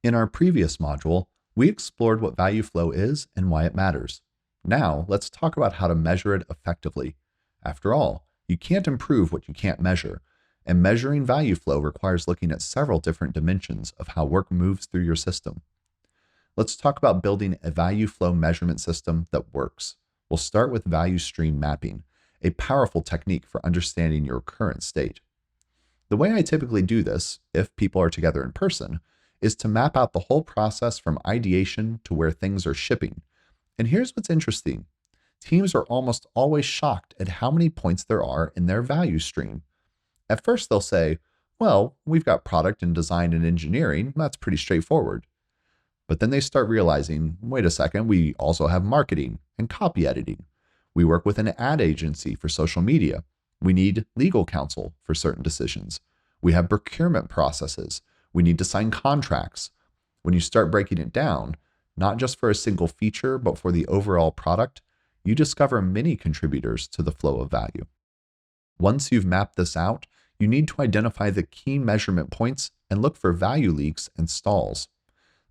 In our previous module, we explored what value flow is and why it matters. Now, let's talk about how to measure it effectively. After all, you can't improve what you can't measure, and measuring value flow requires looking at several different dimensions of how work moves through your system. Let's talk about building a value flow measurement system that works. We'll start with value stream mapping, a powerful technique for understanding your current state. The way I typically do this, if people are together in person, is to map out the whole process from ideation to where things are shipping. And here's what's interesting. Teams are almost always shocked at how many points there are in their value stream. At first, they'll say, well, we've got product and design and engineering. That's pretty straightforward. But then they start realizing, wait a second, we also have marketing and copy editing. We work with an ad agency for social media. We need legal counsel for certain decisions. We have procurement processes. We need to sign contracts. When you start breaking it down, not just for a single feature, but for the overall product, you discover many contributors to the flow of value. Once you've mapped this out, you need to identify the key measurement points and look for value leaks and stalls.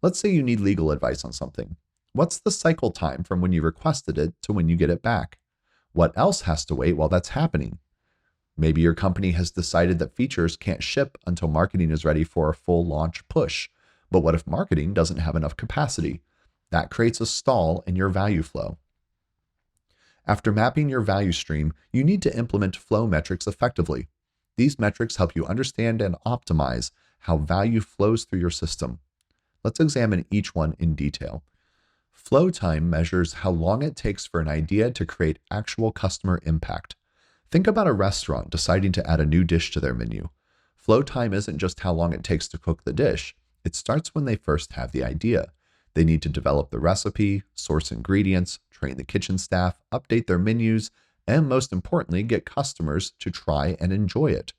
Let's say you need legal advice on something. What's the cycle time from when you requested it to when you get it back? What else has to wait while that's happening? Maybe your company has decided that features can't ship until marketing is ready for a full launch push. But what if marketing doesn't have enough capacity? That creates a stall in your value flow. After mapping your value stream, you need to implement flow metrics effectively. These metrics help you understand and optimize how value flows through your system. Let's examine each one in detail. Flow time measures how long it takes for an idea to create actual customer impact. Think about a restaurant deciding to add a new dish to their menu. Flow time isn't just how long it takes to cook the dish. It starts when they first have the idea. They need to develop the recipe, source ingredients, train the kitchen staff, update their menus, and most importantly, get customers to try and enjoy it.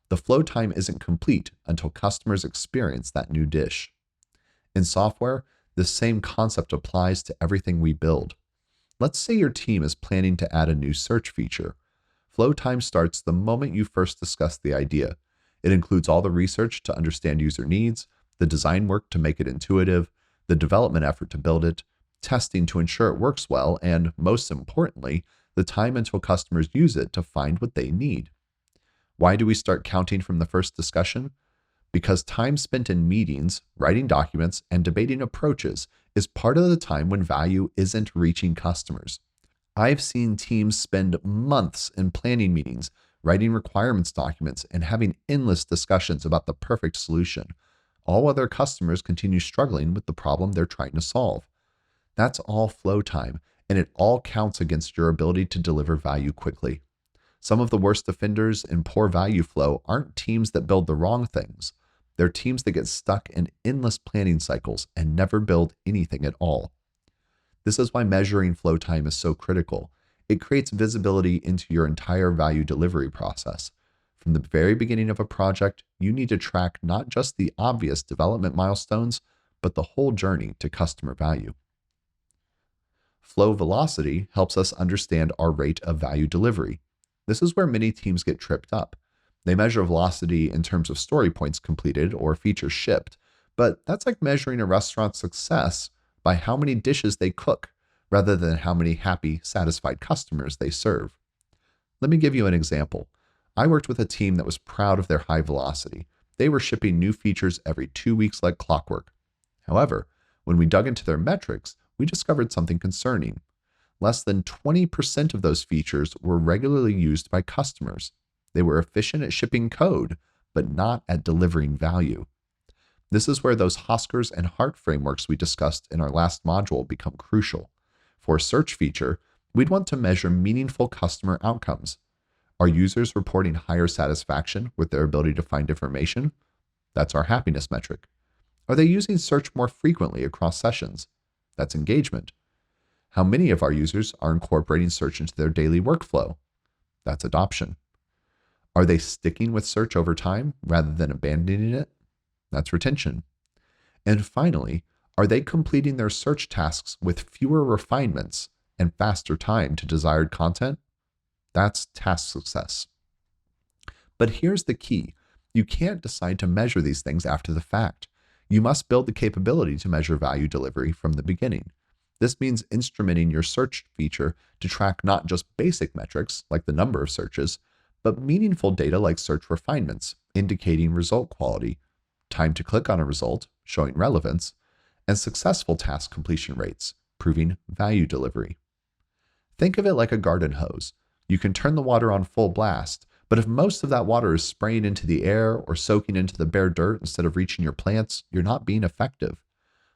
The flow time isn't complete until customers experience that new dish. In software, the same concept applies to everything we build. Let's say your team is planning to add a new search feature. Flow time starts the moment you first discuss the idea. It includes all the research to understand user needs, the design work to make it intuitive, the development effort to build it, testing to ensure it works well, and most importantly, the time until customers use it to find what they need. Why do we start counting from the first discussion? Because time spent in meetings, writing documents, and debating approaches is part of the time when value isn't reaching customers. I've seen teams spend months in planning meetings, writing requirements documents, and having endless discussions about the perfect solution, all while their customers continue struggling with the problem they're trying to solve. That's all flow time, and it all counts against your ability to deliver value quickly. Some of the worst offenders in poor value flow aren't teams that build the wrong things. They're teams that get stuck in endless planning cycles and never build anything at all. This is why measuring flow time is so critical. It creates visibility into your entire value delivery process. From the very beginning of a project, you need to track not just the obvious development milestones, but the whole journey to customer value. Flow velocity helps us understand our rate of value delivery. This is where many teams get tripped up. They measure velocity in terms of story points completed or features shipped, but that's like measuring a restaurant's success by how many dishes they cook, rather than how many happy, satisfied customers they serve. Let me give you an example. I worked with a team that was proud of their high velocity. They were shipping new features every 2 weeks like clockwork. However, when we dug into their metrics, we discovered something concerning. Less than 20% of those features were regularly used by customers. They were efficient at shipping code, but not at delivering value. This is where those Hoskers and Hart frameworks we discussed in our last module become crucial. For a search feature, we'd want to measure meaningful customer outcomes. Are users reporting higher satisfaction with their ability to find information? That's our happiness metric. Are they using search more frequently across sessions? That's engagement. How many of our users are incorporating search into their daily workflow? That's adoption. Are they sticking with search over time rather than abandoning it? That's retention. And finally, are they completing their search tasks with fewer refinements and faster time to desired content? That's task success. But here's the key. You can't decide to measure these things after the fact. You must build the capability to measure value delivery from the beginning. This means instrumenting your search feature to track not just basic metrics, like the number of searches, but meaningful data like search refinements, indicating result quality, time to click on a result, showing relevance, and successful task completion rates, proving value delivery. Think of it like a garden hose. You can turn the water on full blast, but if most of that water is spraying into the air or soaking into the bare dirt instead of reaching your plants, you're not being effective.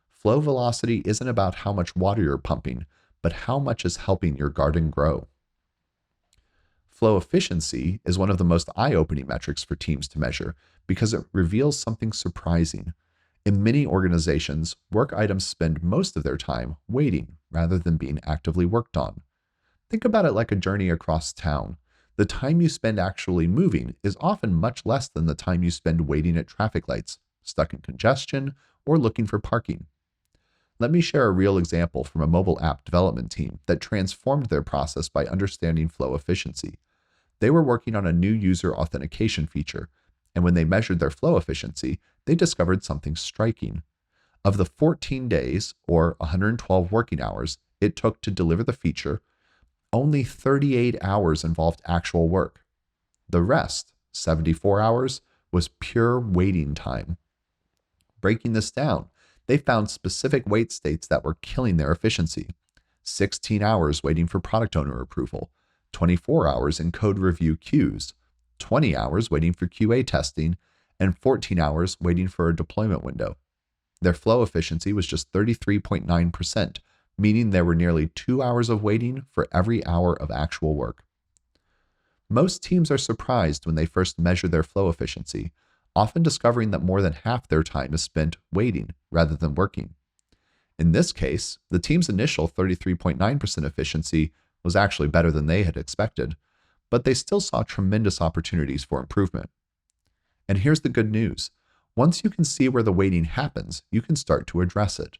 Flow velocity isn't about how much water you're pumping, but how much is helping your garden grow. Flow efficiency is one of the most eye-opening metrics for teams to measure because it reveals something surprising. In many organizations, work items spend most of their time waiting rather than being actively worked on. Think about it like a journey across town. The time you spend actually moving is often much less than the time you spend waiting at traffic lights, stuck in congestion, or looking for parking. Let me share a real example from a mobile app development team that transformed their process by understanding flow efficiency. They were working on a new user authentication feature, and when they measured their flow efficiency, they discovered something striking. Of the 14 days, or 112 working hours, it took to deliver the feature, only 38 hours involved actual work. The rest, 74 hours, was pure waiting time. Breaking this down, they found specific wait states that were killing their efficiency. 16 hours waiting for product owner approval, 24 hours in code review queues, 20 hours waiting for QA testing, and 14 hours waiting for a deployment window. Their flow efficiency was just 33.9%, meaning there were nearly 2 hours of waiting for every hour of actual work. Most teams are surprised when they first measure their flow efficiency, often discovering that more than half their time is spent waiting rather than working. In this case, the team's initial 33.9% efficiency was actually better than they had expected, but they still saw tremendous opportunities for improvement. And here's the good news. Once you can see where the waiting happens, you can start to address it.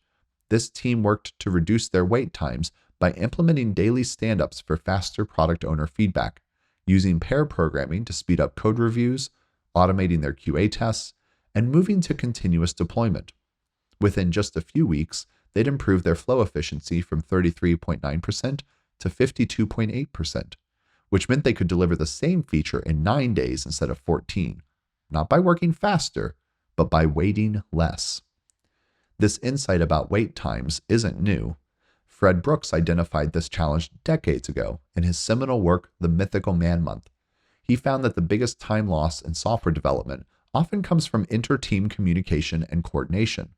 This team worked to reduce their wait times by implementing daily stand-ups for faster product owner feedback, using pair programming to speed up code reviews, automating their QA tests, and moving to continuous deployment. Within just a few weeks, they'd improved their flow efficiency from 33.9% to 52.8%, which meant they could deliver the same feature in 9 days instead of 14, not by working faster, but by waiting less. This insight about wait times isn't new. Fred Brooks identified this challenge decades ago in his seminal work, The Mythical Man Month. He found that the biggest time loss in software development often comes from inter-team communication and coordination.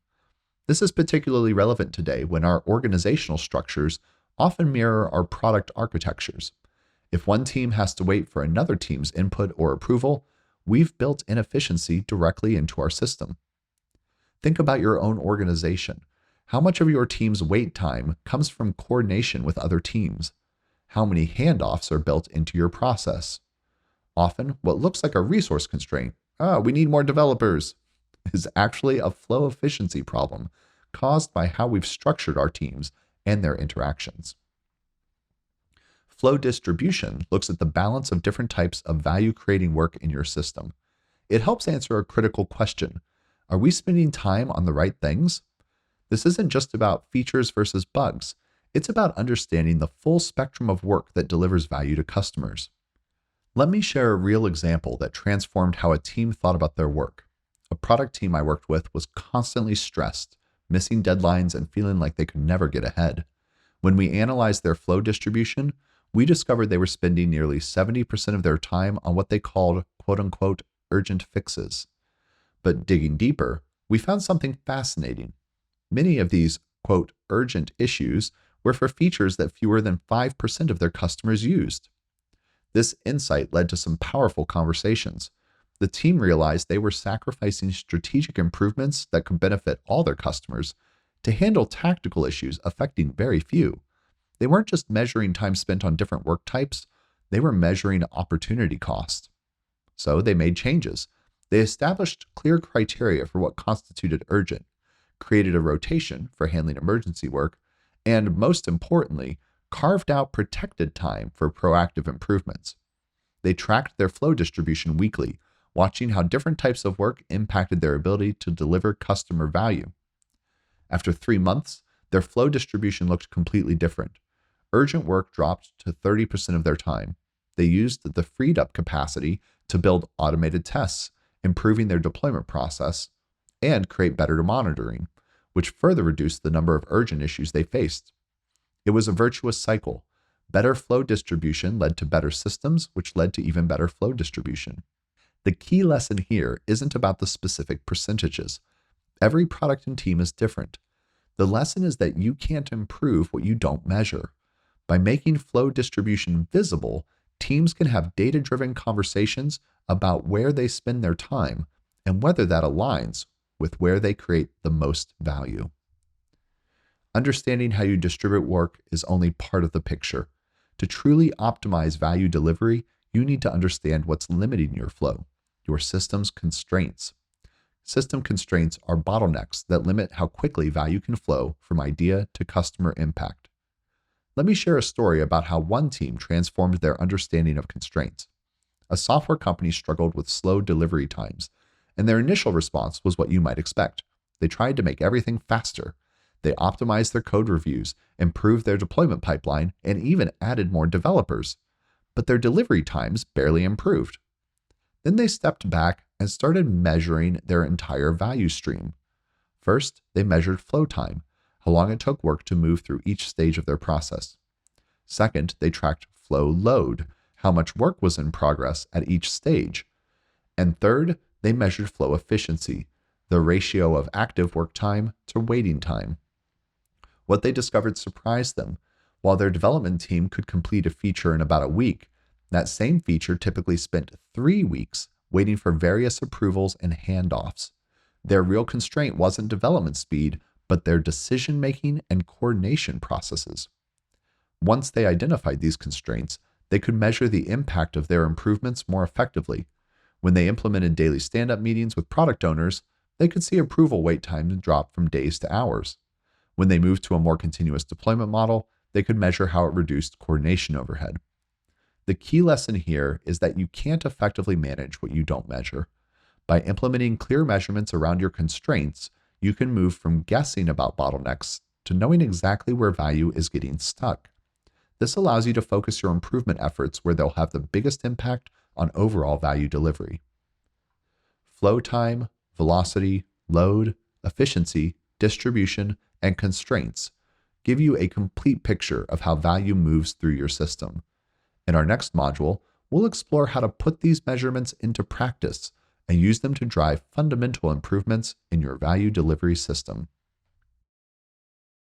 This is particularly relevant today when our organizational structures often mirror our product architectures. If one team has to wait for another team's input or approval, we've built inefficiency directly into our system. Think about your own organization. How much of your team's wait time comes from coordination with other teams? How many handoffs are built into your process? Often, what looks like a resource constraint, we need more developers, is actually a flow efficiency problem caused by how we've structured our teams and their interactions. Flow distribution looks at the balance of different types of value-creating work in your system. It helps answer a critical question. Are we spending time on the right things? This isn't just about features versus bugs. It's about understanding the full spectrum of work that delivers value to customers. Let me share a real example that transformed how a team thought about their work. A product team I worked with was constantly stressed, missing deadlines and feeling like they could never get ahead. When we analyzed their flow distribution, we discovered they were spending nearly 70% of their time on what they called quote-unquote urgent fixes. But digging deeper, we found something fascinating. Many of these quote urgent issues were for features that fewer than 5% of their customers used. This insight led to some powerful conversations. The team realized they were sacrificing strategic improvements that could benefit all their customers to handle tactical issues affecting very few. They weren't just measuring time spent on different work types, they were measuring opportunity cost. So they made changes. They established clear criteria for what constituted urgent, created a rotation for handling emergency work, and most importantly, carved out protected time for proactive improvements. They tracked their flow distribution weekly, watching how different types of work impacted their ability to deliver customer value. After 3 months, their flow distribution looked completely different. Urgent work dropped to 30% of their time. They used the freed up capacity to build automated tests, improving their deployment process, and create better monitoring, which further reduced the number of urgent issues they faced. It was a virtuous cycle. Better flow distribution led to better systems, which led to even better flow distribution. The key lesson here isn't about the specific percentages. Every product and team is different. The lesson is that you can't improve what you don't measure. By making flow distribution visible, teams can have data-driven conversations about where they spend their time and whether that aligns with where they create the most value. Understanding how you distribute work is only part of the picture. To truly optimize value delivery, you need to understand what's limiting your flow, your system's constraints. System constraints are bottlenecks that limit how quickly value can flow from idea to customer impact. Let me share a story about how one team transformed their understanding of constraints. A software company struggled with slow delivery times, and their initial response was what you might expect. They tried to make everything faster. They optimized their code reviews, improved their deployment pipeline, and even added more developers. But their delivery times barely improved. Then they stepped back and started measuring their entire value stream. First, they measured flow time, how long it took work to move through each stage of their process. Second, they tracked flow load, how much work was in progress at each stage. And third, they measured flow efficiency, the ratio of active work time to waiting time. What they discovered surprised them. While their development team could complete a feature in about a week, that same feature typically spent 3 weeks waiting for various approvals and handoffs. Their real constraint wasn't development speed, but their decision-making and coordination processes. Once they identified these constraints, they could measure the impact of their improvements more effectively. When they implemented daily stand-up meetings with product owners, they could see approval wait times drop from days to hours. When they moved to a more continuous deployment model, they could measure how it reduced coordination overhead. The key lesson here is that you can't effectively manage what you don't measure. By implementing clear measurements around your constraints, you can move from guessing about bottlenecks to knowing exactly where value is getting stuck. This allows you to focus your improvement efforts where they'll have the biggest impact on overall value delivery. Flow time, velocity, load, efficiency, distribution, and constraints give you a complete picture of how value moves through your system. In our next module, we'll explore how to put these measurements into practice and use them to drive fundamental improvements in your value delivery system.